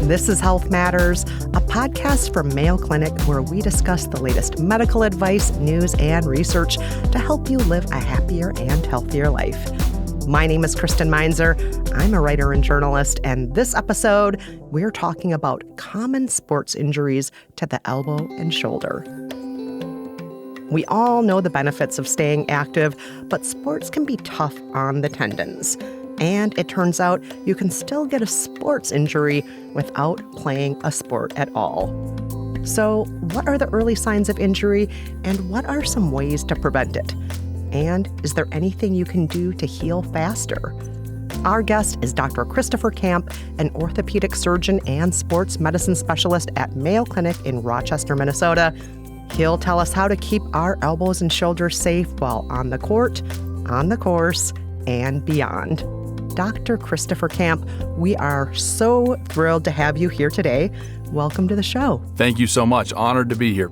This is Health Matters, a podcast from Mayo Clinic where we discuss the latest medical advice, news, and research to help you live a happier and healthier life. My name is Kristen Meinzer. I'm a writer and journalist, and this episode, we're talking about common sports injuries to the elbow and shoulder. We all know the benefits of staying active, but sports can be tough on the tendons. And it turns out you can still get a sports injury without playing a sport at all. So, what are the early signs of injury, and what are some ways to prevent it? And is there anything you can do to heal faster? Our guest is Dr. Christopher Camp, an orthopedic surgeon and sports medicine specialist at Mayo Clinic in Rochester, Minnesota. He'll tell us how to keep our elbows and shoulders safe while on the court, on the course, and beyond. Dr. Christopher Camp, we are so thrilled to have you here today. Welcome to the show. Thank you so much. Honored to be here.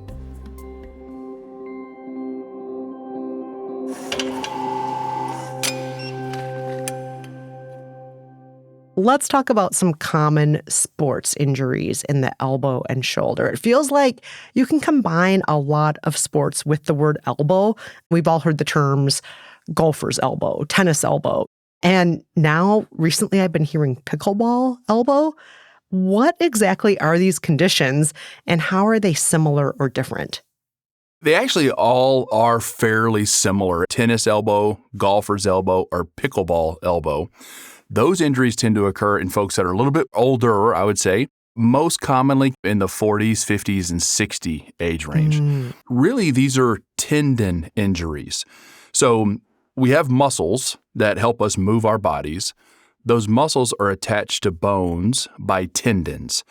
Let's talk about some common sports injuries in the elbow and shoulder. It feels like you can combine a lot of sports with the word elbow. We've all heard the terms golfer's elbow, tennis elbow. And now, recently, I've been hearing pickleball elbow. What exactly are these conditions, and how are they similar or different? They actually all are fairly similar. Tennis elbow, golfer's elbow, or pickleball elbow. Those injuries tend to occur in folks that are a little bit older, I would say, most commonly in the 40s, 50s, and 60 age range. Really, these are tendon injuries. So we have muscles that help us move our bodies. Those muscles are attached to bones by tendons.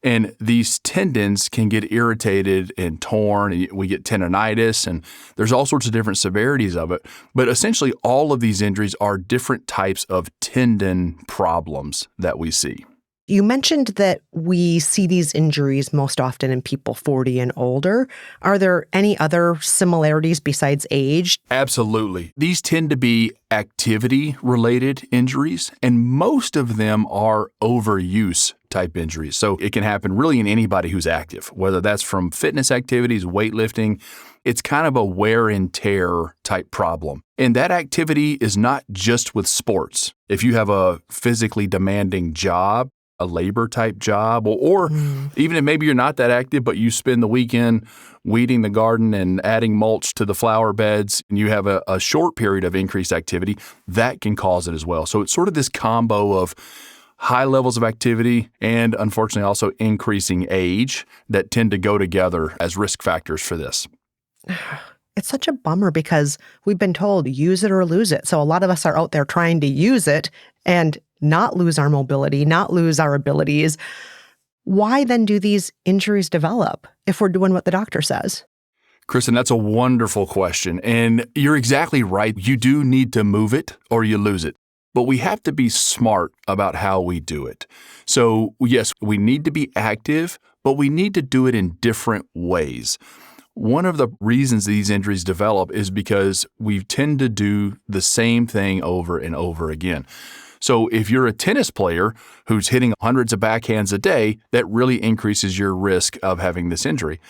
And these tendons can get irritated and torn. We get tendonitis, and there's all sorts of different severities of it. But essentially, all of these injuries are different types of tendon problems that we see. You mentioned that we see these injuries most often in people 40 and older. Are there any other similarities besides age? Absolutely. These tend to be activity-related injuries, and most of them are overuse type injuries. So it can happen really in anybody who's active, whether that's from fitness activities, weightlifting. It's kind of a wear and tear type problem. And that activity is not just with sports. If you have a physically demanding job, a labor type job, or even if maybe you're not that active, but you spend the weekend weeding the garden and adding mulch to the flower beds, and you have a short period of increased activity, that can cause it as well. So it's sort of this combo of high levels of activity and unfortunately also increasing age that tend to go together as risk factors for this. It's such a bummer because we've been told use it or lose it. So a lot of us are out there trying to use it and not lose our mobility, not lose our abilities. Why then do these injuries develop if we're doing what the doctor says? Kristen, that's a wonderful question. And you're exactly right. You do need to move it or you lose it. But we have to be smart about how we do it. So yes, we need to be active, but we need to do it in different ways. One of the reasons these injuries develop is because we tend to do the same thing over and over again. So if you're a tennis player who's hitting hundreds of backhands a day, that really increases your risk of having this injury.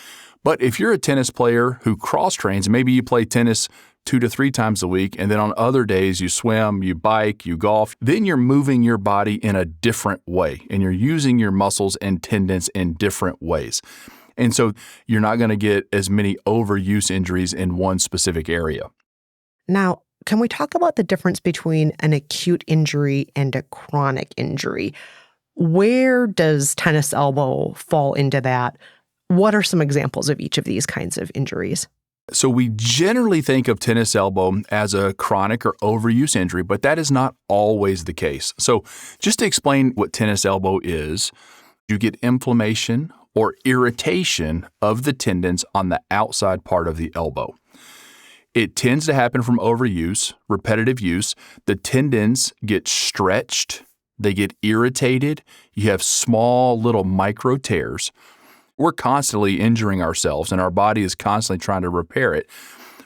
But if you're a tennis player who cross-trains, maybe you play tennis 2 to 3 times a week, and then on other days you swim, you bike, you golf, then you're moving your body in a different way, and you're using your muscles and tendons in different ways. And so you're not going to get as many overuse injuries in one specific area. Now, can we talk about the difference between an acute injury and a chronic injury? Where does tennis elbow fall into that? What are some examples of each of these kinds of injuries? So we generally think of tennis elbow as a chronic or overuse injury, but that is not always the case. So just to explain what tennis elbow is, you get inflammation or irritation of the tendons on the outside part of the elbow. It tends to happen from overuse, repetitive use. The tendons get stretched, they get irritated, you have small little micro tears. We're constantly injuring ourselves and our body is constantly trying to repair it.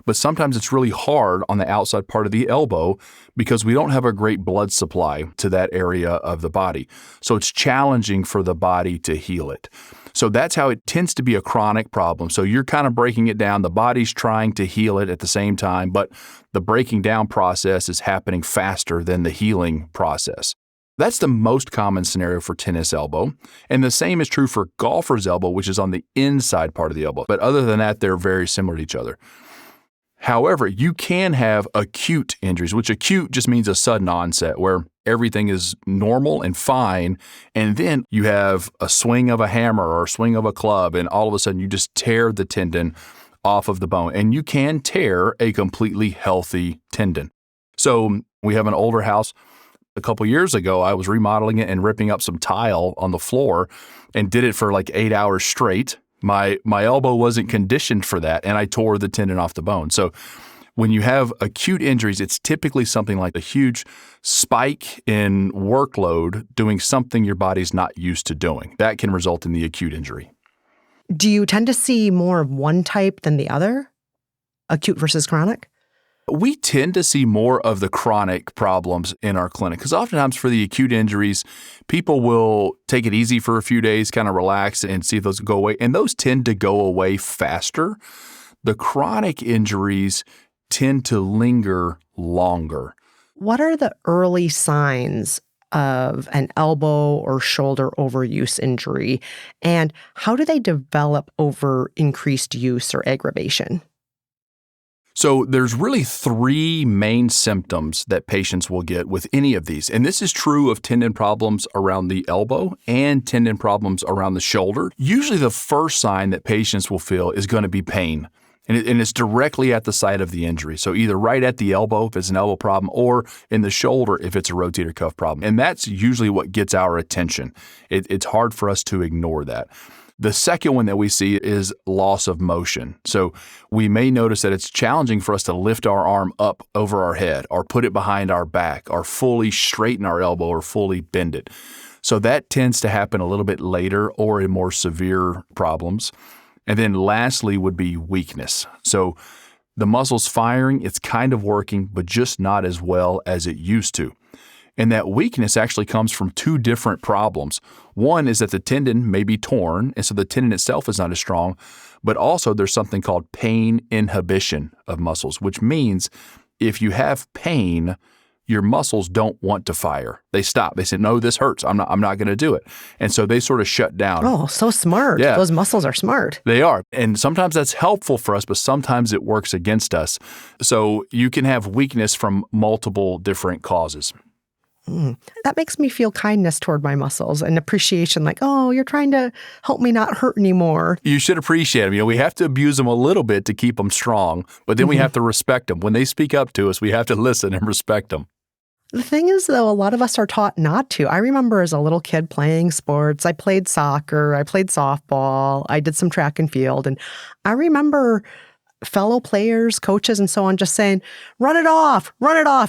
but sometimes it's really hard on the outside part of the elbow because we don't have a great blood supply to that area of the body. So it's challenging for the body to heal it. So that's how it tends to be a chronic problem. So you're kind of breaking it down. The body's trying to heal it at the same time, but the breaking down process is happening faster than the healing process. That's the most common scenario for tennis elbow. And the same is true for golfer's elbow, which is on the inside part of the elbow. But other than that, they're very similar to each other. However, you can have acute injuries, which acute just means a sudden onset where everything is normal and fine, and then you have a swing of a hammer or a swing of a club, and all of a sudden you just tear the tendon off of the bone. And you can tear a completely healthy tendon. So we have an older house. A couple years ago, I was remodeling it and ripping up some tile on the floor and did it for like 8 hours straight. My elbow wasn't conditioned for that, and I tore the tendon off the bone. So when you have acute injuries, it's typically something like a huge spike in workload doing something your body's not used to doing. That can result in the acute injury. Do you tend to see more of one type than the other? Acute versus chronic? We tend to see more of the chronic problems in our clinic because oftentimes for the acute injuries, people will take it easy for a few days, kind of relax and see if those go away. And those tend to go away faster. The chronic injuries tend to linger longer. What are the early signs of an elbow or shoulder overuse injury? And how do they develop over increased use or aggravation? So there's really three main symptoms that patients will get with any of these. And this is true of tendon problems around the elbow and tendon problems around the shoulder. Usually the first sign that patients will feel is going to be pain. And it's directly at the site of the injury. So either right at the elbow if it's an elbow problem or in the shoulder if it's a rotator cuff problem. And that's usually what gets our attention. It's hard for us to ignore that. The second one that we see is loss of motion. So we may notice that it's challenging for us to lift our arm up over our head or put it behind our back or fully straighten our elbow or fully bend it. So that tends to happen a little bit later or in more severe problems. And then lastly would be weakness. So the muscle's firing, it's kind of working, but just not as well as it used to. And that weakness actually comes from two different problems. One is that the tendon may be torn, and so the tendon itself is not as strong, but also there's something called pain inhibition of muscles, which means if you have pain, your muscles don't want to fire. They stop. They say, no, this hurts. I'm not going to do it. And so they sort of shut down. Oh, so smart. Yeah. Those muscles are smart. They are. And sometimes that's helpful for us, but sometimes it works against us. So you can have weakness from multiple different causes. That makes me feel kindness toward my muscles and appreciation, like, oh, you're trying to help me not hurt anymore. You should appreciate them. We have to abuse them a little bit to keep them strong, but then we have to respect them. When they speak up to us, we have to listen and respect them. The thing is, though, a lot of us are taught not to. I remember as a little kid playing sports. I played soccer. I played softball. I did some track and field. And I remember fellow players, coaches, and so on just saying, run it off,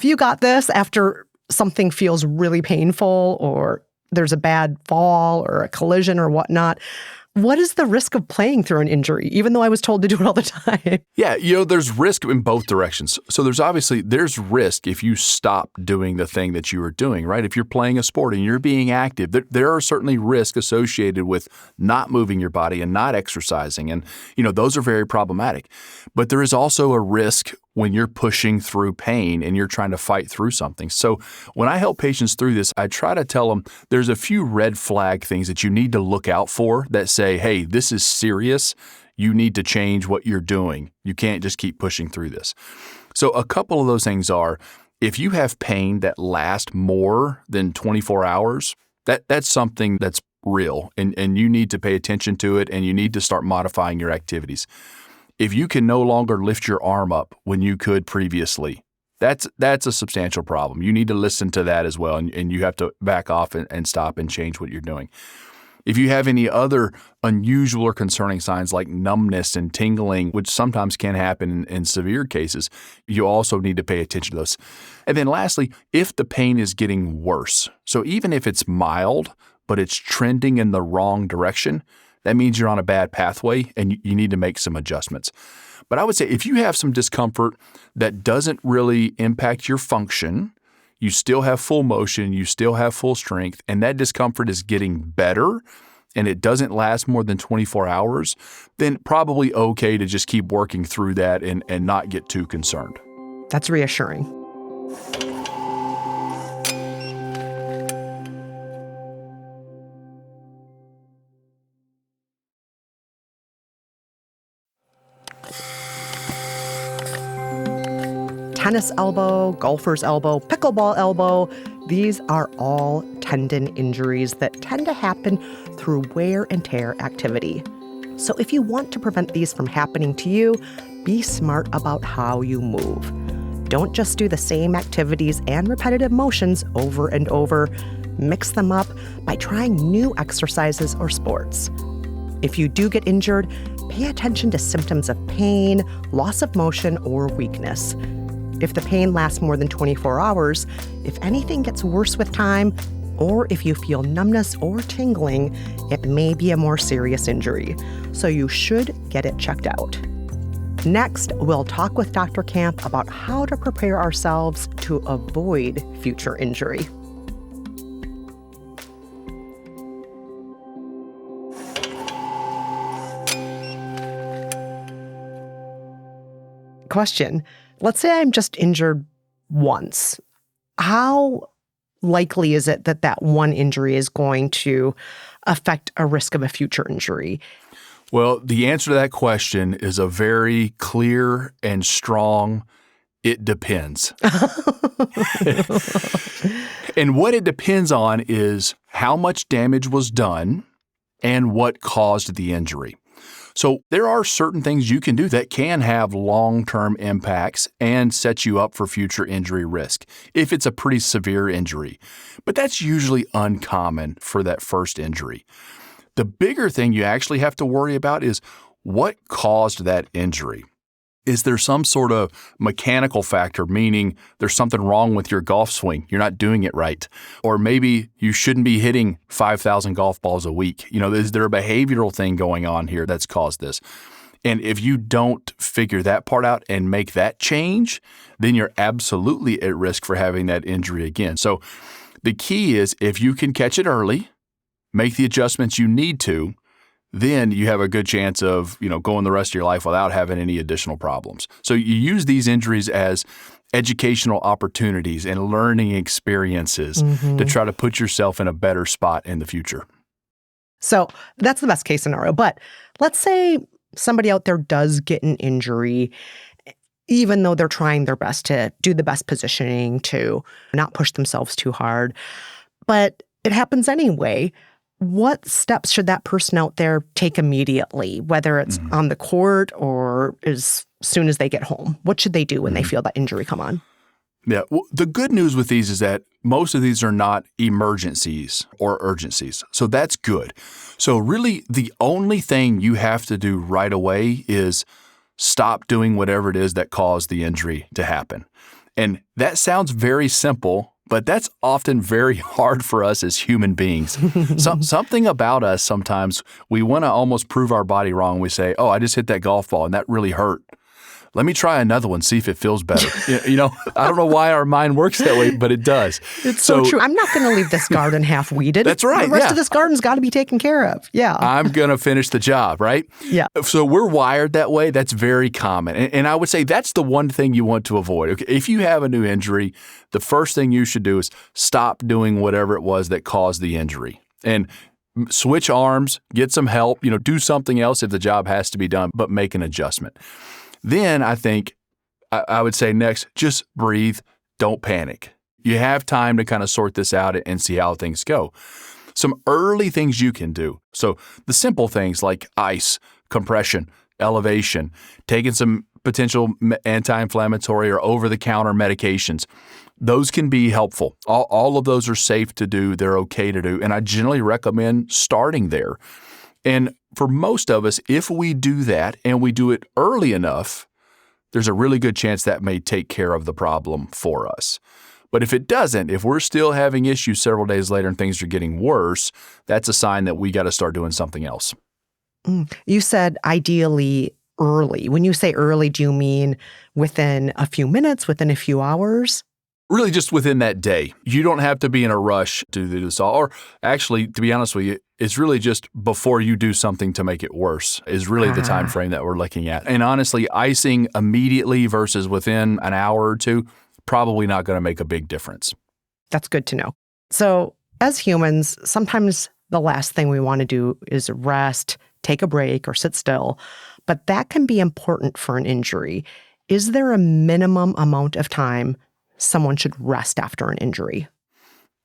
you got this, after something feels really painful or there's a bad fall or a collision or whatnot. What is the risk of playing through an injury, even though I was told to do it all the time? Yeah, there's risk in both directions. So there's risk if you stop doing the thing that you were doing, right? If you're playing a sport and you're being active, there are certainly risks associated with not moving your body and not exercising. And, those are very problematic. But there is also a risk when you're pushing through pain and you're trying to fight through something. So when I help patients through this, I try to tell them there's a few red flag things that you need to look out for that say, hey, this is serious. You need to change what you're doing. You can't just keep pushing through this. So a couple of those things are, if you have pain that lasts more than 24 hours, that's something that's real and you need to pay attention to it and you need to start modifying your activities. If you can no longer lift your arm up when you could previously, that's a substantial problem. You need to listen to that as well, and you have to back off and stop and change what you're doing. If you have any other unusual or concerning signs like numbness and tingling, which sometimes can happen in severe cases, you also need to pay attention to those. And then lastly, if the pain is getting worse, so even if it's mild, but it's trending in the wrong direction, that means you're on a bad pathway and you need to make some adjustments. But I would say if you have some discomfort that doesn't really impact your function, you still have full motion, you still have full strength, and that discomfort is getting better and it doesn't last more than 24 hours, then probably okay to just keep working through that and not get too concerned. That's reassuring. Tennis elbow, golfer's elbow, pickleball elbow, these are all tendon injuries that tend to happen through wear and tear activity. So if you want to prevent these from happening to you, be smart about how you move. Don't just do the same activities and repetitive motions over and over. Mix them up by trying new exercises or sports. If you do get injured, pay attention to symptoms of pain, loss of motion, or weakness. If the pain lasts more than 24 hours, if anything gets worse with time, or if you feel numbness or tingling, it may be a more serious injury. So you should get it checked out. Next, we'll talk with Dr. Camp about how to prepare ourselves to avoid future injury. Question. Let's say I'm just injured once. How likely is it that that one injury is going to affect a risk of a future injury? Well, the answer to that question is a very clear and strong, it depends. And what it depends on is how much damage was done and what caused the injury. So there are certain things you can do that can have long-term impacts and set you up for future injury risk if it's a pretty severe injury. But that's usually uncommon for that first injury. The bigger thing you actually have to worry about is what caused that injury. Is there some sort of mechanical factor, meaning there's something wrong with your golf swing, you're not doing it right, or maybe you shouldn't be hitting 5,000 golf balls a week? Is there a behavioral thing going on here that's caused this? And if you don't figure that part out and make that change, then you're absolutely at risk for having that injury again. So the key is if you can catch it early, make the adjustments you need to, then you have a good chance of, going the rest of your life without having any additional problems. So you use these injuries as educational opportunities and learning experiences to try to put yourself in a better spot in the future. So that's the best case scenario. But let's say somebody out there does get an injury, even though they're trying their best to do the best positioning, to not push themselves too hard, but it happens anyway. What steps should that person out there take immediately, whether it's on the court or as soon as they get home? What should they do when they feel that injury come on? Yeah, well, the good news with these is that most of these are not emergencies or urgencies. So that's good. So really the only thing you have to do right away is stop doing whatever it is that caused the injury to happen. And that sounds very simple, but that's often very hard for us as human beings. Something about us sometimes, we want to almost prove our body wrong. We say, I just hit that golf ball and that really hurt. Let me try another one, see if it feels better. I don't know why our mind works that way, but it does. It's so true. I'm not going to leave this garden half weeded. That's right. The rest of this garden's got to be taken care of. Yeah. I'm going to finish the job, right? Yeah. So we're wired that way. That's very common. And I would say that's the one thing you want to avoid. Okay, if you have a new injury, the first thing you should do is stop doing whatever it was that caused the injury. And switch arms, get some help, do something else if the job has to be done, but make an adjustment. Then I think I would say next, just breathe. Don't panic. You have time to kind of sort this out and see how things go. Some early things you can do. So the simple things like ice, compression, elevation, taking some potential anti-inflammatory or over-the-counter medications. Those can be helpful. All of those are safe to do. They're okay to do. And I generally recommend starting there. And for most of us, if we do that and we do it early enough, there's a really good chance that may take care of the problem for us. But if it doesn't, if we're still having issues several days later and things are getting worse, that's a sign that we got to start doing something else. You said ideally early? When you say early, do you mean within a few minutes, within a few hours? Really just within that day. You don't have to be in a rush to do this all. Or actually, to be honest with you, it's really just before you do something to make it worse is really the time frame that we're looking at. And honestly, icing immediately versus within an hour or two, probably not going to make a big difference. That's good to know. So as humans, sometimes the last thing we want to do is rest, take a break, or sit still. But that can be important for an injury. Is there a minimum amount of time someone should rest after an injury?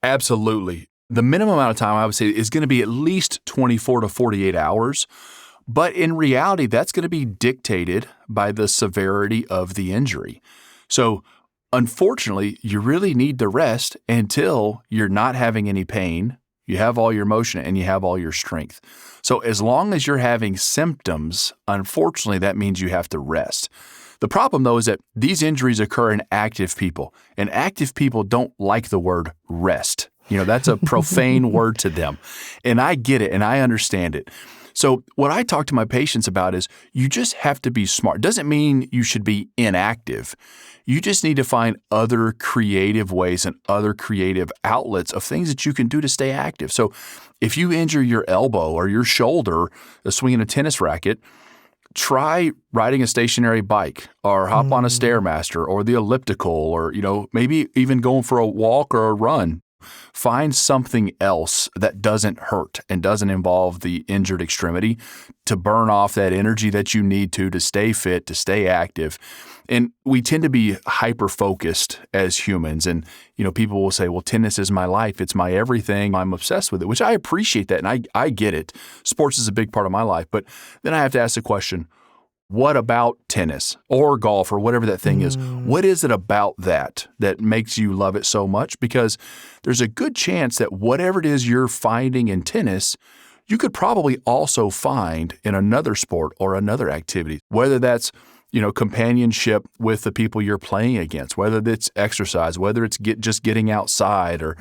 Absolutely. The minimum amount of time I would say is going to be at least 24 to 48 hours. But in reality, that's going to be dictated by the severity of the injury. So unfortunately, you really need to rest until you're not having any pain, you have all your motion, and you have all your strength. So as long as you're having symptoms, unfortunately, that means you have to rest. The problem, though, is that these injuries occur in active people, and active people don't like the word rest. That's a profane word to them, and I get it, and I understand it. So what I talk to my patients about is you just have to be smart. Doesn't mean you should be inactive. You just need to find other creative ways and other creative outlets of things that you can do to stay active. So if you injure your elbow or your shoulder swinging a tennis racket, try riding a stationary bike or hop on a Stairmaster or the elliptical or, maybe even going for a walk or a run. Find something else that doesn't hurt and doesn't involve the injured extremity to burn off that energy that you need to stay fit, to stay active. And we tend to be hyper-focused as humans. And, people will say, well, tennis is my life. It's my everything. I'm obsessed with it, which I appreciate that. And I get it. Sports is a big part of my life. But then I have to ask the question, what about tennis or golf or whatever that thing is? What is it about that makes you love it so much? Because there's a good chance that whatever it is you're finding in tennis, you could probably also find in another sport or another activity, whether that's companionship with the people you're playing against, whether it's exercise, whether it's just getting outside or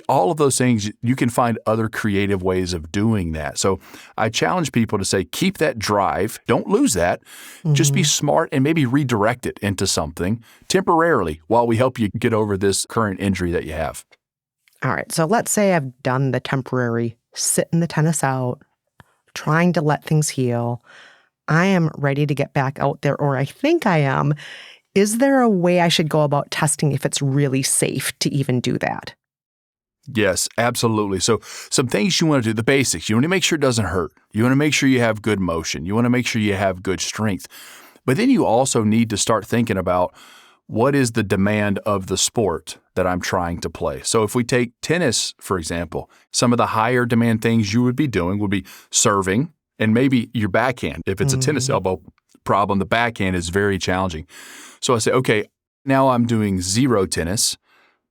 all of those things. You can find other creative ways of doing that. So I challenge people to say, keep that drive. Don't lose that. Just be smart and maybe redirect it into something temporarily while we help you get over this current injury that you have. All right. So let's say I've done the temporary sitting the tennis out, trying to let things heal. I am ready to get back out there, or I think I am. Is there a way I should go about testing if it's really safe to even do that? Yes, absolutely. So some things you want to do, the basics. You want to make sure it doesn't hurt. You want to make sure you have good motion. You want to make sure you have good strength. But then you also need to start thinking about what is the demand of the sport that I'm trying to play. So if we take tennis, for example, some of the higher demand things you would be doing would be serving, and maybe your backhand. If it's a tennis elbow problem, the backhand is very challenging. So I say, okay, now I'm doing zero tennis.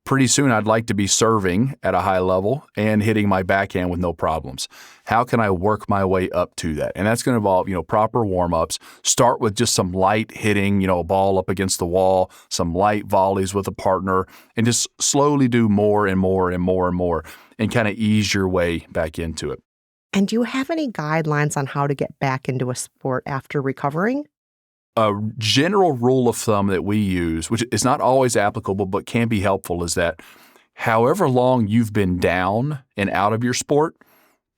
Pretty soon I'd like to be serving at a high level and hitting my backhand with no problems. How can I work my way up to that? And that's going to involve, proper warm-ups. Start with just some light hitting, a ball up against the wall, some light volleys with a partner, and just slowly do more and more and more and more and kind of ease your way back into it. And do you have any guidelines on how to get back into a sport after recovering? A general rule of thumb that we use, which is not always applicable but can be helpful, is that however long you've been down and out of your sport,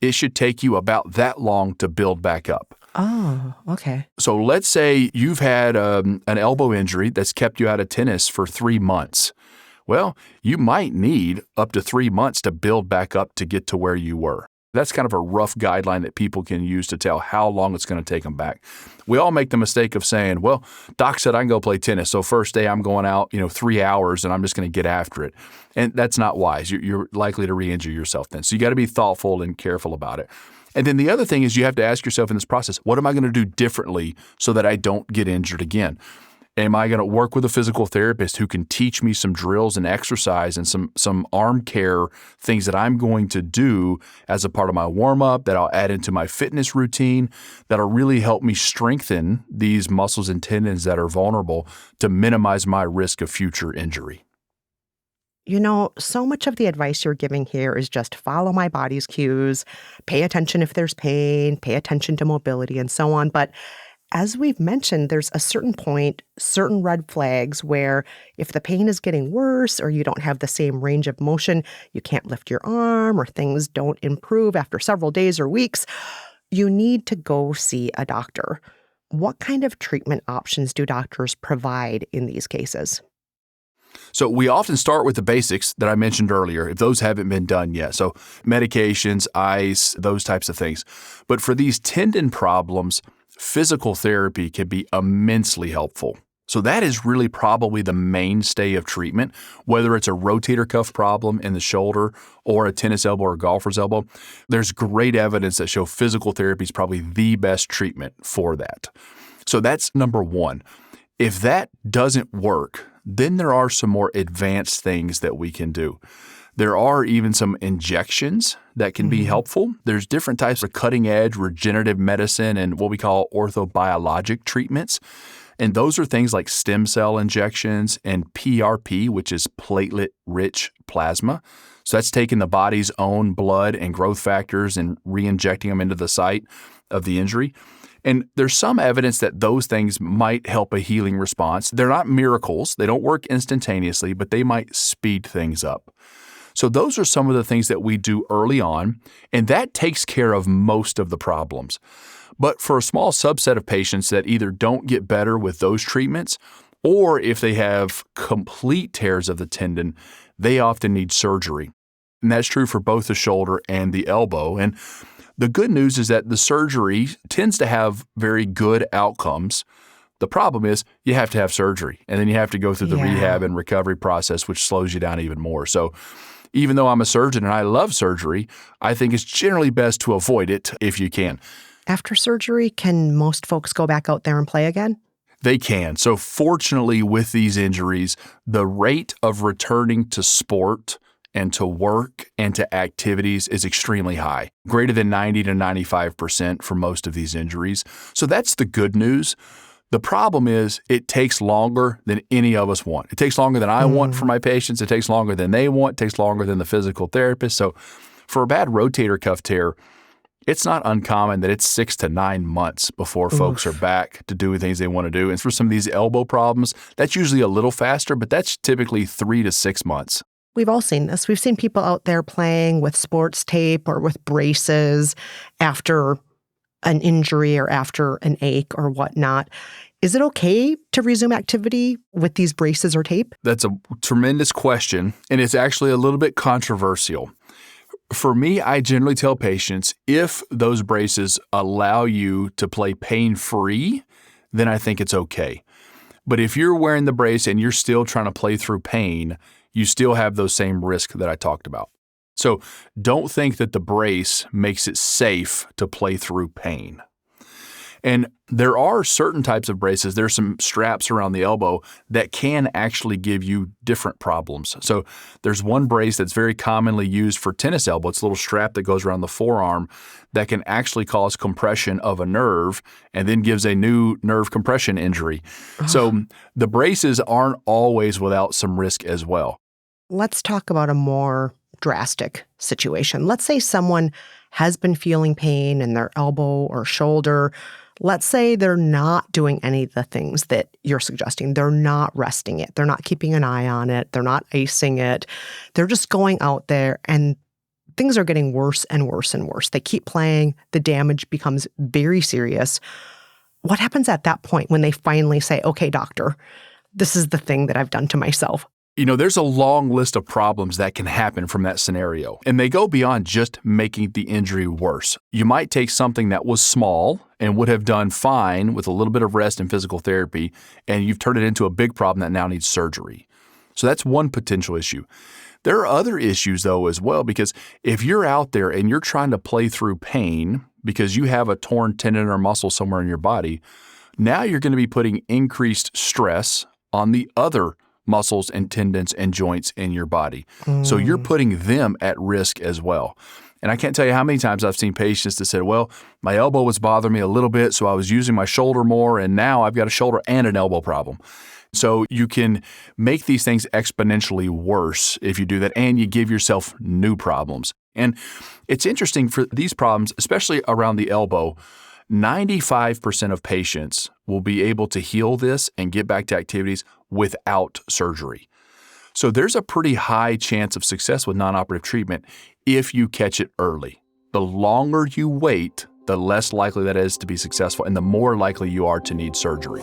it should take you about that long to build back up. Oh, okay. So let's say you've had an elbow injury that's kept you out of tennis for 3 months. Well, you might need up to 3 months to build back up to get to where you were. That's kind of a rough guideline that people can use to tell how long it's going to take them back. We all make the mistake of saying, well, doc said I can go play tennis, so first day I'm going out, 3 hours and I'm just going to get after it. And that's not wise. You're likely to re-injure yourself then. So you got to be thoughtful and careful about it. And then the other thing is you have to ask yourself in this process, what am I going to do differently so that I don't get injured again? Am I going to work with a physical therapist who can teach me some drills and exercise and some arm care things that I'm going to do as a part of my warm-up that I'll add into my fitness routine that'll really help me strengthen these muscles and tendons that are vulnerable to minimize my risk of future injury? So much of the advice you're giving here is just follow my body's cues, pay attention if there's pain, pay attention to mobility, and so on. But as we've mentioned, there's a certain point, certain red flags where if the pain is getting worse or you don't have the same range of motion, you can't lift your arm or things don't improve after several days or weeks, you need to go see a doctor. What kind of treatment options do doctors provide in these cases? So we often start with the basics that I mentioned earlier, if those haven't been done yet. So medications, ice, those types of things. But for these tendon problems, physical therapy can be immensely helpful. So that is really probably the mainstay of treatment, whether it's a rotator cuff problem in the shoulder or a tennis elbow or golfer's elbow. There's great evidence that show physical therapy is probably the best treatment for that. So that's number one. If that doesn't work, then there are some more advanced things that we can do. There are even some injections that can be helpful. There's different types of cutting-edge regenerative medicine and what we call orthobiologic treatments. And those are things like stem cell injections and PRP, which is platelet-rich plasma. So that's taking the body's own blood and growth factors and re-injecting them into the site of the injury. And there's some evidence that those things might help a healing response. They're not miracles. They don't work instantaneously, but they might speed things up. So those are some of the things that we do early on, and that takes care of most of the problems. But for a small subset of patients that either don't get better with those treatments, or if they have complete tears of the tendon, they often need surgery. And that's true for both the shoulder and the elbow. And the good news is that the surgery tends to have very good outcomes. The problem is you have to have surgery, and then you have to go through the rehab and recovery process, which slows you down even more. So even though I'm a surgeon and I love surgery, I think it's generally best to avoid it if you can. After surgery, can most folks go back out there and play again? They can. So fortunately, with these injuries, the rate of returning to sport and to work and to activities is extremely high, greater than 90 to 95% for most of these injuries. So that's the good news. The problem is it takes longer than any of us want. It takes longer than I want for my patients. It takes longer than they want. It takes longer than the physical therapist. So for a bad rotator cuff tear, it's not uncommon that it's 6 to 9 months before folks are back to doing things they want to do. And for some of these elbow problems, that's usually a little faster, but that's typically 3 to 6 months. We've all seen this. We've seen people out there playing with sports tape or with braces after an injury or after an ache or whatnot. Is it okay to resume activity with these braces or tape? That's a tremendous question, and it's actually a little bit controversial. For me, I generally tell patients if those braces allow you to play pain-free, then I think it's okay. But if you're wearing the brace and you're still trying to play through pain, you still have those same risks that I talked about. So don't think that the brace makes it safe to play through pain. And there are certain types of braces, there's some straps around the elbow that can actually give you different problems. So there's one brace that's very commonly used for tennis elbow. It's a little strap that goes around the forearm that can actually cause compression of a nerve and then gives a new nerve compression injury. So the braces aren't always without some risk as well. Let's talk about a more drastic situation. Let's say someone has been feeling pain in their elbow or shoulder. Let's say they're not doing any of the things that you're suggesting. They're not resting it. They're not keeping an eye on it. They're not icing it. They're just going out there and things are getting worse and worse and worse. They keep playing. The damage becomes very serious. What happens at that point when they finally say, okay, doctor, this is the thing that I've done to myself? You know, there's a long list of problems that can happen from that scenario, and they go beyond just making the injury worse. You might take something that was small and would have done fine with a little bit of rest and physical therapy, and you've turned it into a big problem that now needs surgery. So that's one potential issue. There are other issues, though, as well, because if you're out there and you're trying to play through pain because you have a torn tendon or muscle somewhere in your body, now you're going to be putting increased stress on the other muscles and tendons and joints in your body. So you're putting them at risk as well. And I can't tell you how many times I've seen patients that said, well, my elbow was bothering me a little bit, so I was using my shoulder more, and now I've got a shoulder and an elbow problem. So you can make these things exponentially worse if you do that, and you give yourself new problems. And it's interesting for these problems, especially around the elbow, 95% of patients will be able to heal this and get back to activities without surgery. So there's a pretty high chance of success with non-operative treatment if you catch it early. The longer you wait, the less likely that is to be successful and the more likely you are to need surgery.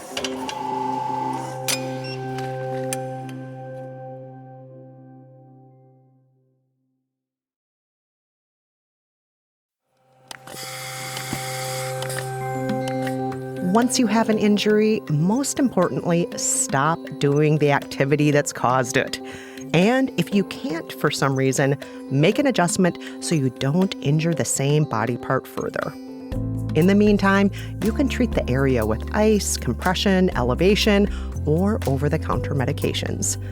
Once you have an injury, most importantly, stop doing the activity that's caused it. And if you can't for some reason, make an adjustment so you don't injure the same body part further. In the meantime, you can treat the area with ice, compression, elevation, or over-the-counter medications.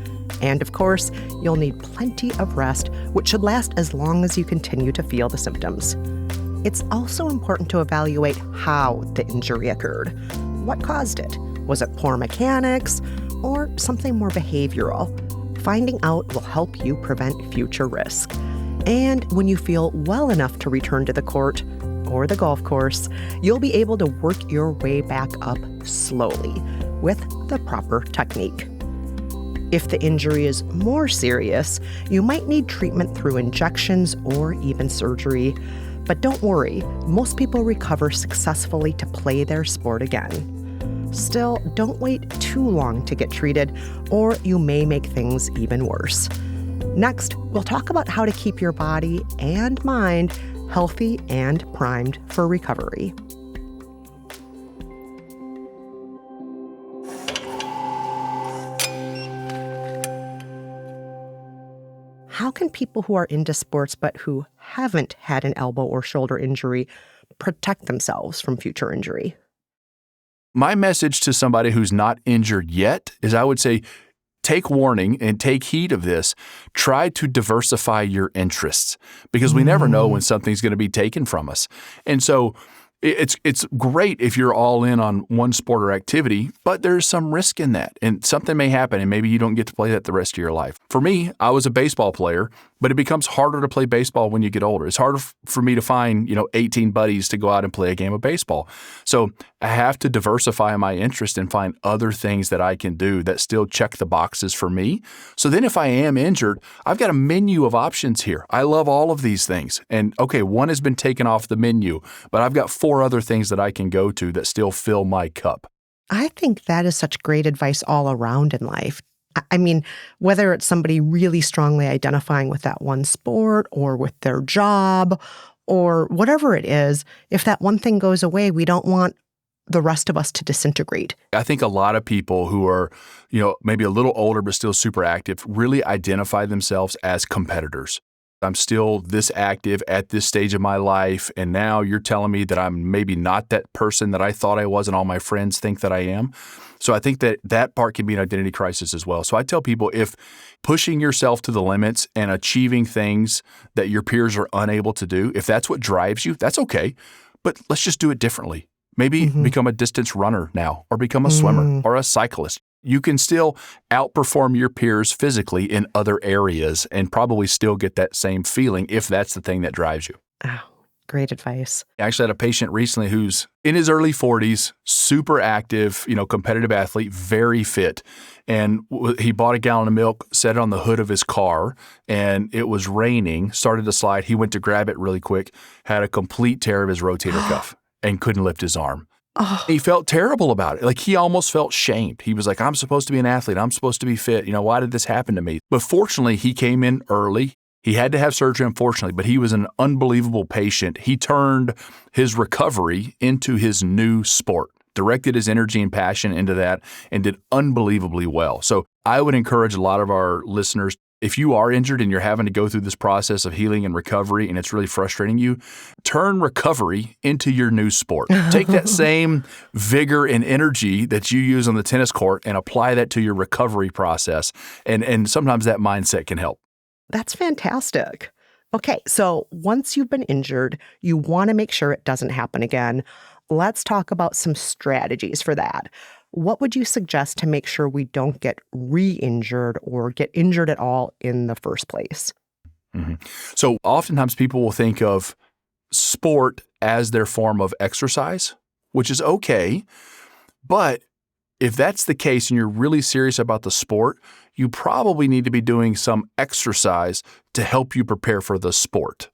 And of course, you'll need plenty of rest, which should last as long as you continue to feel the symptoms. It's also important to evaluate how the injury occurred. What caused it? Was it poor mechanics or something more behavioral? Finding out will help you prevent future risk. And when you feel well enough to return to the court or the golf course, you'll be able to work your way back up slowly with the proper technique. If the injury is more serious, you might need treatment through injections or even surgery. But don't worry, most people recover successfully to play their sport again. Still, don't wait too long to get treated, or you may make things even worse. Next, we'll talk about how to keep your body and mind healthy and primed for recovery. How can people who are into sports but who haven't had an elbow or shoulder injury protect themselves from future injury? My message to somebody who's not injured yet is I would say, take warning and take heed of this. Try to diversify your interests because we never know when something's going to be taken from us. And so it's great if you're all in on one sport or activity, but there's some risk in that. And something may happen and maybe you don't get to play that the rest of your life. For me, I was a baseball player, but it becomes harder to play baseball when you get older. It's harder for me to find, 18 buddies to go out and play a game of baseball. So I have to diversify my interest and find other things that I can do that still check the boxes for me. So then if I am injured, I've got a menu of options here. I love all of these things. And okay, one has been taken off the menu, but I've got 4 other things that I can go to that still fill my cup. I think that is such great advice all around in life. I mean, whether it's somebody really strongly identifying with that one sport or with their job or whatever it is, if that one thing goes away, we don't want the rest of us to disintegrate. I think a lot of people who are, maybe a little older but still super active really identify themselves as competitors. I'm still this active at this stage of my life, and now you're telling me that I'm maybe not that person that I thought I was and all my friends think that I am. So I think that part can be an identity crisis as well. So I tell people, if pushing yourself to the limits and achieving things that your peers are unable to do, if that's what drives you, that's okay. But let's just do it differently. Maybe become a distance runner now, or become a swimmer or a cyclist. You can still outperform your peers physically in other areas and probably still get that same feeling if that's the thing that drives you. Oh, great advice. I actually had a patient recently who's in his early 40s, super active, competitive athlete, very fit. And he bought a gallon of milk, set it on the hood of his car, and it was raining, started to slide. He went to grab it really quick, had a complete tear of his rotator cuff and couldn't lift his arm. Oh. He felt terrible about it. Like, he almost felt shamed. He was like, I'm supposed to be an athlete. I'm supposed to be fit. Why did this happen to me? But fortunately, he came in early. He had to have surgery, unfortunately, but he was an unbelievable patient. He turned his recovery into his new sport, directed his energy and passion into that, and did unbelievably well. So I would encourage a lot of our listeners, if you are injured and you're having to go through this process of healing and recovery and it's really frustrating you, turn recovery into your new sport. Take that same vigor and energy that you use on the tennis court and apply that to your recovery process. And sometimes that mindset can help. That's fantastic. Okay, so once you've been injured, you want to make sure it doesn't happen again. Let's talk about some strategies for that. What would you suggest to make sure we don't get re-injured or get injured at all in the first place? So oftentimes people will think of sport as their form of exercise. which is okay. But if that's the case and you're really serious about the sport, you probably need to be doing some exercise to help you prepare for the sport.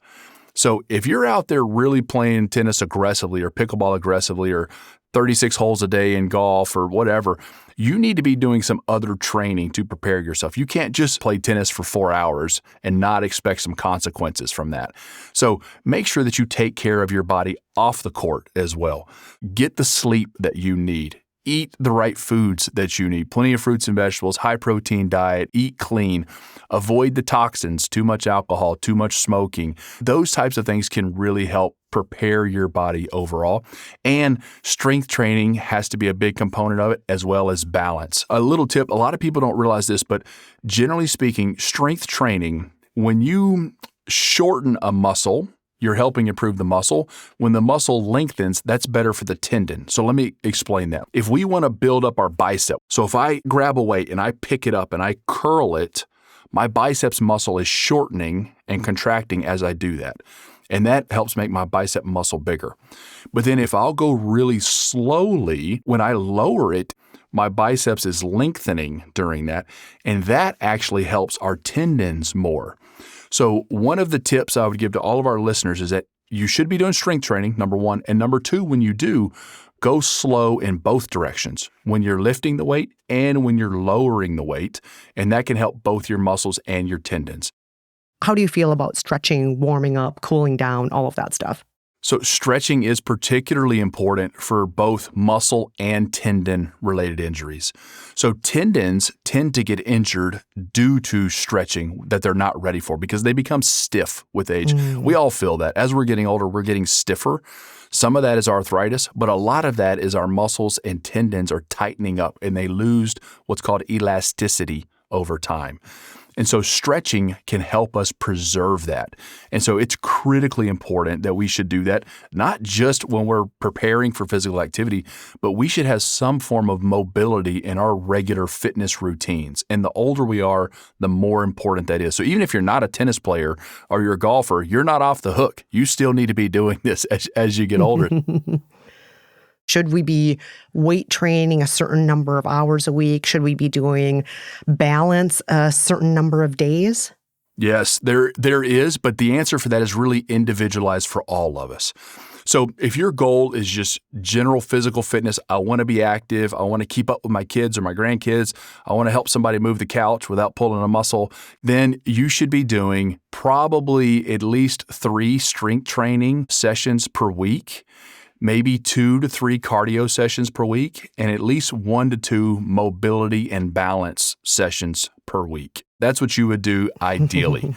So if you're out there really playing tennis aggressively or pickleball aggressively or 36 holes a day in golf or whatever, you need to be doing some other training to prepare yourself. You can't just play tennis for 4 hours and not expect some consequences from that. So make sure that you take care of your body off the court as well. Get the sleep that you need. Eat the right foods that you need. Plenty of fruits and vegetables, high protein diet, eat clean, avoid the toxins, too much alcohol, too much smoking. Those types of things can really help prepare your body overall. And strength training has to be a big component of it, as well as balance. A little tip, a lot of people don't realize this, but generally speaking, strength training, when you shorten a muscle, you're helping improve the muscle. When the muscle lengthens, that's better for the tendon. So let me explain that. If we want to build up our bicep, so if I grab a weight and I pick it up and I curl it, my biceps muscle is shortening and contracting as I do that. And that helps make my bicep muscle bigger. But then if I'll go really slowly, when I lower it, my biceps is lengthening during that. And that actually helps our tendons more. So one of the tips I would give to all of our listeners is that you should be doing strength training, number one. And number two, when you do, go slow in both directions, when you're lifting the weight and when you're lowering the weight. And that can help both your muscles and your tendons. How do you feel about stretching, warming up, cooling down, all of that stuff? So stretching is particularly important for both muscle and tendon related injuries. So tendons tend to get injured due to stretching that they're not ready for because they become stiff with age. We all feel that. As we're getting older, we're getting stiffer. Some of that is arthritis, but a lot of that is our muscles and tendons are tightening up and they lose what's called elasticity over time. And so stretching can help us preserve that. And so it's critically important that we should do that, not just when we're preparing for physical activity, but we should have some form of mobility in our regular fitness routines. And the older we are, the more important that is. So even if you're not a tennis player or you're a golfer, you're not off the hook. You still need to be doing this as you get older. Should we be weight training a certain number of hours a week? Should we be doing balance a certain number of days? Yes, there is, but the answer for that is really individualized for all of us. So if your goal is just general physical fitness, I want to be active, I want to keep up with my kids or my grandkids, I want to help somebody move the couch without pulling a muscle, then you should be doing probably at least 3 strength training sessions per week. Maybe 2 to 3 cardio sessions per week, and at least 1 to 2 mobility and balance sessions per week. That's what you would do ideally.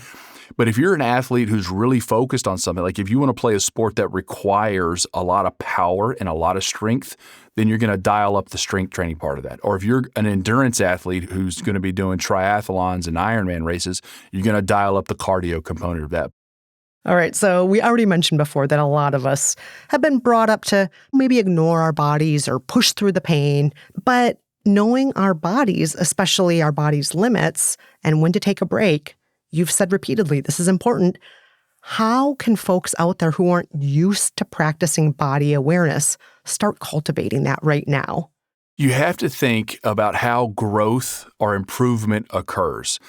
But if you're an athlete who's really focused on something, like if you want to play a sport that requires a lot of power and a lot of strength, then you're going to dial up the strength training part of that. Or if you're an endurance athlete who's going to be doing triathlons and Ironman races, you're going to dial up the cardio component of that. All right, so we already mentioned before that a lot of us have been brought up to maybe ignore our bodies or push through the pain, but knowing our bodies, especially our body's limits and when to take a break, you've said repeatedly, this is important. How can folks out there who aren't used to practicing body awareness start cultivating that right now? You have to think about how growth or improvement occurs.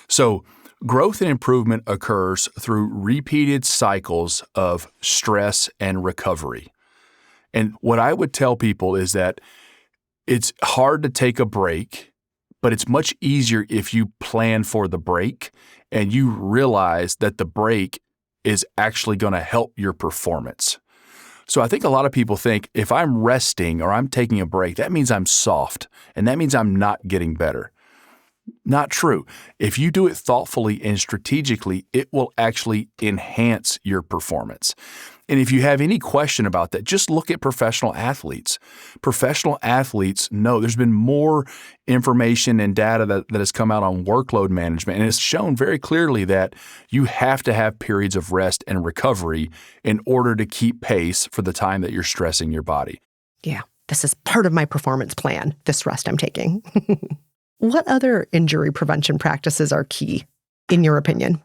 So growth and improvement occurs through repeated cycles of stress and recovery. And what I would tell people is that it's hard to take a break, but it's much easier if you plan for the break and you realize that the break is actually going to help your performance. So I think a lot of people think if I'm resting or I'm taking a break, that means I'm soft and that means I'm not getting better. Not true. If you do it thoughtfully and strategically, it will actually enhance your performance. And if you have any question about that, just look at professional athletes. Professional athletes know there's been more information and data that has come out on workload management, and it's shown very clearly that you have to have periods of rest and recovery in order to keep pace for the time that you're stressing your body. Yeah, this is part of my performance plan, this rest I'm taking. What other injury prevention practices are key, in your opinion?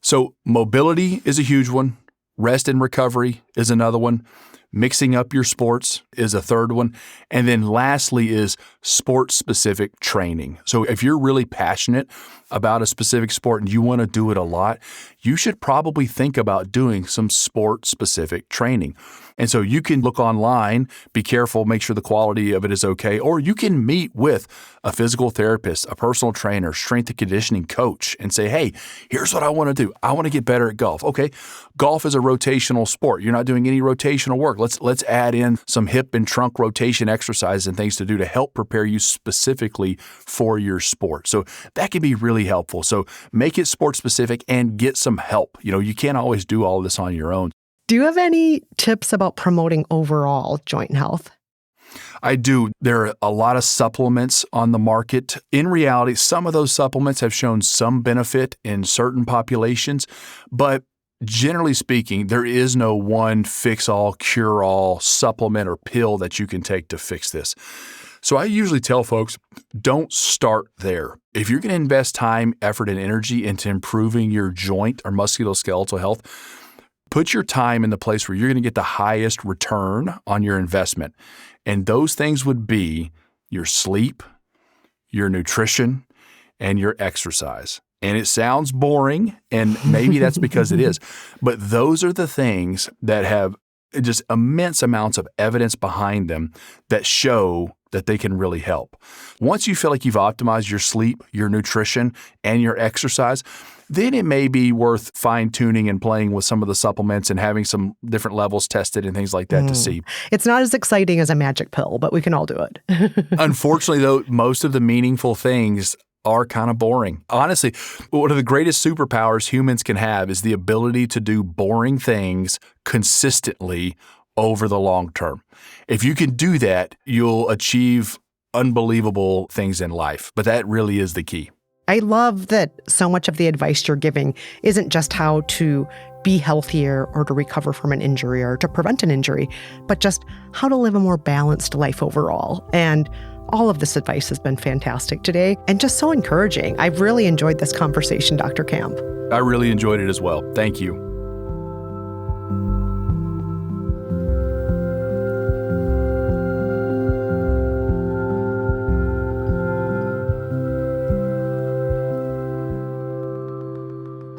So mobility is a huge one. Rest and recovery is another one. Mixing up your sports is a third one. And then lastly is sport-specific training. So if you're really passionate about a specific sport and you want to do it a lot, you should probably think about doing some sport-specific training. And so you can look online, be careful, make sure the quality of it is okay, or you can meet with a physical therapist, a personal trainer, strength and conditioning coach, and say, hey, here's what I want to do. I want to get better at golf. Okay, golf is a rotational sport. You're not doing any rotational work. Let's add in some hip and trunk rotation exercises and things to do to help prepare you specifically for your sport. So that can be really helpful. So make it sport specific and get some help. You can't always do all of this on your own. Do you have any tips about promoting overall joint health? I do. There are a lot of supplements on the market. In reality, some of those supplements have shown some benefit in certain populations, but generally speaking, there is no one fix-all, cure-all supplement or pill that you can take to fix this. So I usually tell folks, don't start there. If you're going to invest time, effort, and energy into improving your joint or musculoskeletal health, put your time in the place where you're going to get the highest return on your investment. And those things would be your sleep, your nutrition, and your exercise. And it sounds boring, and maybe that's because it is. But those are the things that have just immense amounts of evidence behind them that show that they can really help. Once you feel like you've optimized your sleep, your nutrition, and your exercise, then it may be worth fine-tuning and playing with some of the supplements and having some different levels tested and things like that to see. It's not as exciting as a magic pill, but we can all do it. Unfortunately, though, most of the meaningful things are kind of boring. Honestly, one of the greatest superpowers humans can have is the ability to do boring things consistently over the long term. If you can do that, you'll achieve unbelievable things in life. But that really is the key. I love that so much of the advice you're giving isn't just how to be healthier or to recover from an injury or to prevent an injury, but just how to live a more balanced life overall. And all of this advice has been fantastic today and just so encouraging. I've really enjoyed this conversation, Dr. Camp. I really enjoyed it as well. Thank you.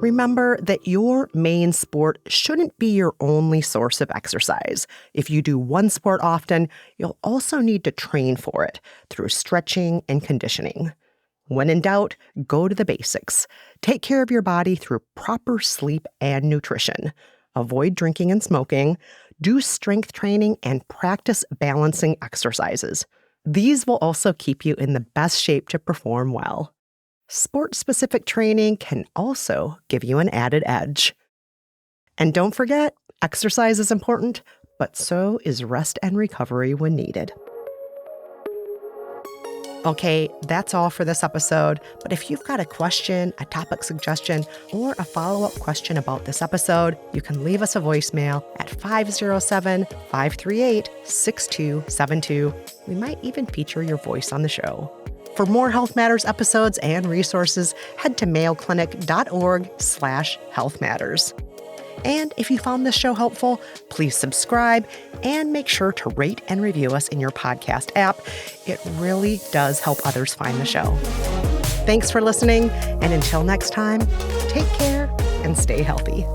Remember that your main sport shouldn't be your only source of exercise. If you do one sport often, you'll also need to train for it through stretching and conditioning. When in doubt, go to the basics. Take care of your body through proper sleep and nutrition. Avoid drinking and smoking. Do strength training and practice balancing exercises. These will also keep you in the best shape to perform well. Sport-specific training can also give you an added edge. And don't forget, exercise is important, but so is rest and recovery when needed. Okay, that's all for this episode, but if you've got a question, a topic suggestion, or a follow-up question about this episode, you can leave us a voicemail at 507-538-6272. We might even feature your voice on the show. For more Health Matters episodes and resources, head to mayoclinic.org/Health Matters. And if you found this show helpful, please subscribe and make sure to rate and review us in your podcast app. It really does help others find the show. Thanks for listening, and until next time, take care and stay healthy.